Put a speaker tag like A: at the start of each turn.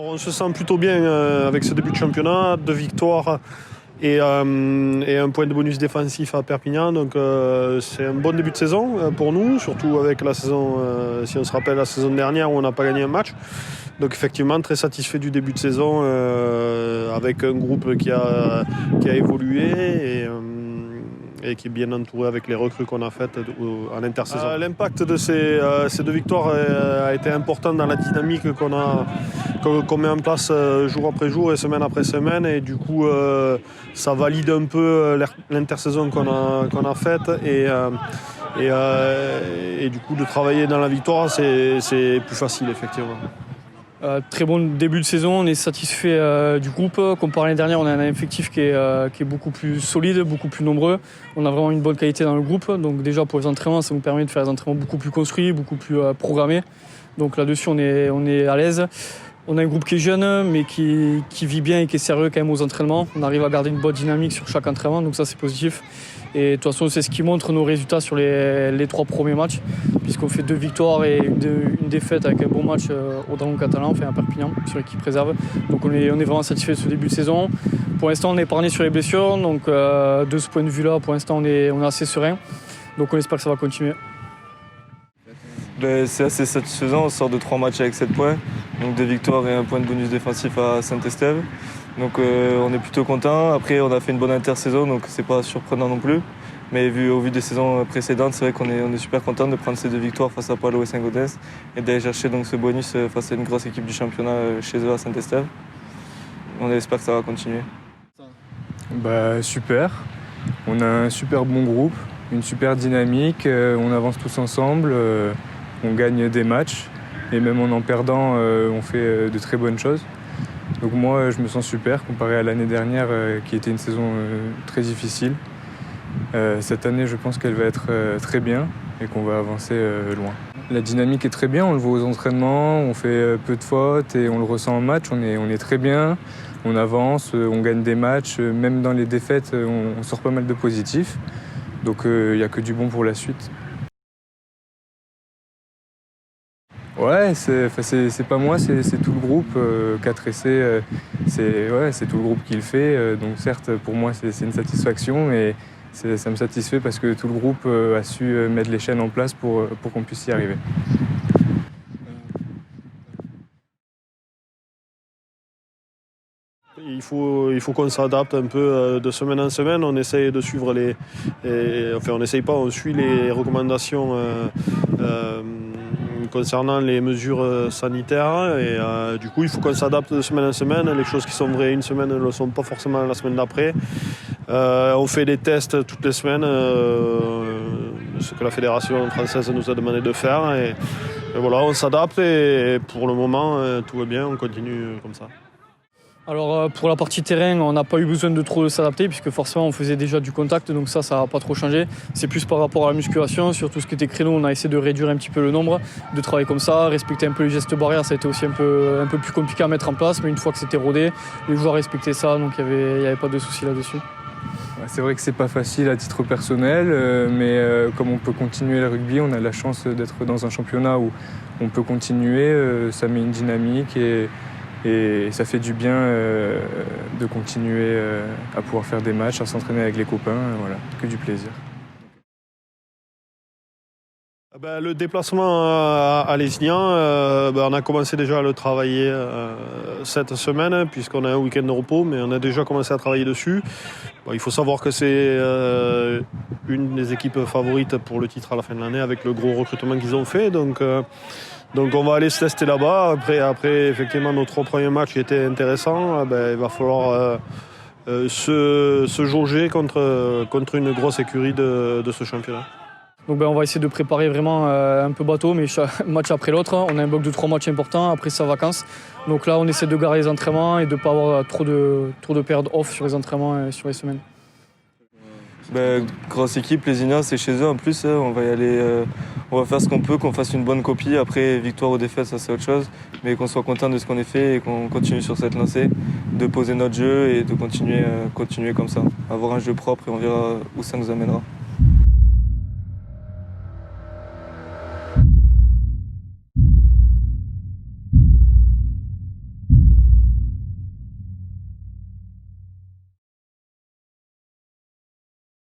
A: Alors, on se sent plutôt bien avec ce début de championnat, 2 victoires et un point de bonus défensif à Perpignan. Donc c'est un bon début de saison pour nous, surtout avec la saison, si on se rappelle la saison dernière où on n'a pas gagné un match. Donc effectivement très satisfait du début de saison avec un groupe qui a évolué et qui est bien entouré avec les recrues qu'on a faites en intersaison. L'impact de ces 2 victoires a été important dans la dynamique qu'on met en place jour après jour et semaine après semaine, et du coup ça valide un peu l'intersaison qu'on a faite et du coup de travailler dans la victoire c'est plus facile effectivement.
B: Très bon début de saison, on est satisfait du groupe. Comparé à l'année dernière, on a un effectif qui est beaucoup plus solide, beaucoup plus nombreux. On a vraiment une bonne qualité dans le groupe. Donc déjà pour les entraînements, ça nous permet de faire des entraînements beaucoup plus construits, beaucoup plus programmés. Donc là-dessus, on est à l'aise. On a un groupe qui est jeune, mais qui vit bien et qui est sérieux quand même aux entraînements. On arrive à garder une bonne dynamique sur chaque entraînement, donc ça c'est positif. Et de toute façon, c'est ce qui montre nos résultats sur les 3 premiers matchs, puisqu'on fait 2 victoires et une défaite avec un bon match au Dragon Catalan, enfin à Perpignan, sur l'équipe réserve. Donc on est vraiment satisfait de ce début de saison. Pour l'instant, on est épargné sur les blessures, donc de ce point de vue-là, pour l'instant, on est assez serein. Donc on espère que ça va continuer.
C: C'est assez satisfaisant, on sort de 3 matchs avec 7 points, donc 2 victoires et un point de bonus défensif à Saint-Estève. Donc on est plutôt content. Après on a fait une bonne intersaison, donc c'est pas surprenant non plus. Mais au vu des saisons précédentes, c'est vrai qu'on est super content de prendre ces 2 victoires face à Palo et Saint-Gaudens et d'aller chercher donc ce bonus face à une grosse équipe du championnat chez eux à Saint-Estève. On espère que ça va continuer.
D: Super, on a un super bon groupe, une super dynamique, on avance tous ensemble, on gagne des matchs et même en perdant, on fait de très bonnes choses. Donc moi, je me sens super comparé à l'année dernière qui était une saison très difficile. Cette année, je pense qu'elle va être très bien et qu'on va avancer loin. La dynamique est très bien, on le voit aux entraînements, on fait peu de fautes et on le ressent en match, on est très bien, on avance, on gagne des matchs, même dans les défaites, on sort pas mal de positifs. Donc il n'y a que du bon pour la suite. Ouais, c'est pas moi, c'est tout le groupe. 4essais, c'est tout le groupe qui le fait. Donc certes, pour moi, c'est une satisfaction, mais ça me satisfait parce que tout le groupe a su mettre les chaînes en place pour qu'on puisse y arriver.
A: Il faut qu'on s'adapte un peu de semaine en semaine. On essaye de suivre on suit les recommandations concernant les mesures sanitaires et du coup il faut qu'on s'adapte de semaine en semaine. Les choses qui sont vraies une semaine ne le sont pas forcément la semaine d'après. On fait des tests toutes les semaines, ce que la Fédération française nous a demandé de faire et voilà, on s'adapte et pour le moment tout va bien, on continue comme ça.
B: Alors pour la partie terrain, on n'a pas eu besoin de trop s'adapter puisque forcément on faisait déjà du contact, donc ça n'a pas trop changé. C'est plus par rapport à la musculation, sur tout ce qui était créneau, on a essayé de réduire un petit peu le nombre, de travailler comme ça, respecter un peu les gestes barrières, ça a été aussi un peu plus compliqué à mettre en place, mais une fois que c'était rodé, les joueurs respectaient ça, donc il y avait pas de souci là-dessus.
D: C'est vrai que c'est pas facile à titre personnel, mais comme on peut continuer le rugby, on a la chance d'être dans un championnat où on peut continuer, ça met une dynamique et ça fait du bien de continuer à pouvoir faire des matchs, à s'entraîner avec les copains, voilà, que du plaisir.
A: Le déplacement à Lézignan, on a commencé déjà à le travailler cette semaine puisqu'on a un week-end de repos, mais on a déjà commencé à travailler dessus. Il faut savoir que c'est une des équipes favorites pour le titre à la fin de l'année avec le gros recrutement qu'ils ont fait. Donc on va aller se tester là-bas. Après effectivement nos 3 premiers matchs étaient intéressants. Il va falloir se jauger contre une grosse écurie de ce championnat.
B: Donc on va essayer de préparer vraiment un peu bateau, mais chaque match après l'autre. On a un bloc de 3 matchs importants après sa vacances. Donc là on essaie de garer les entraînements et de ne pas avoir trop de périodes off sur les entraînements et sur les semaines.
C: Grosse équipe, les Inas, c'est chez eux en plus. On va y aller, on va faire ce qu'on peut, qu'on fasse une bonne copie. Après, victoire ou défaite, ça c'est autre chose. Mais qu'on soit content de ce qu'on a fait et qu'on continue sur cette lancée, de poser notre jeu et de continuer comme ça. Avoir un jeu propre et on verra où ça nous amènera.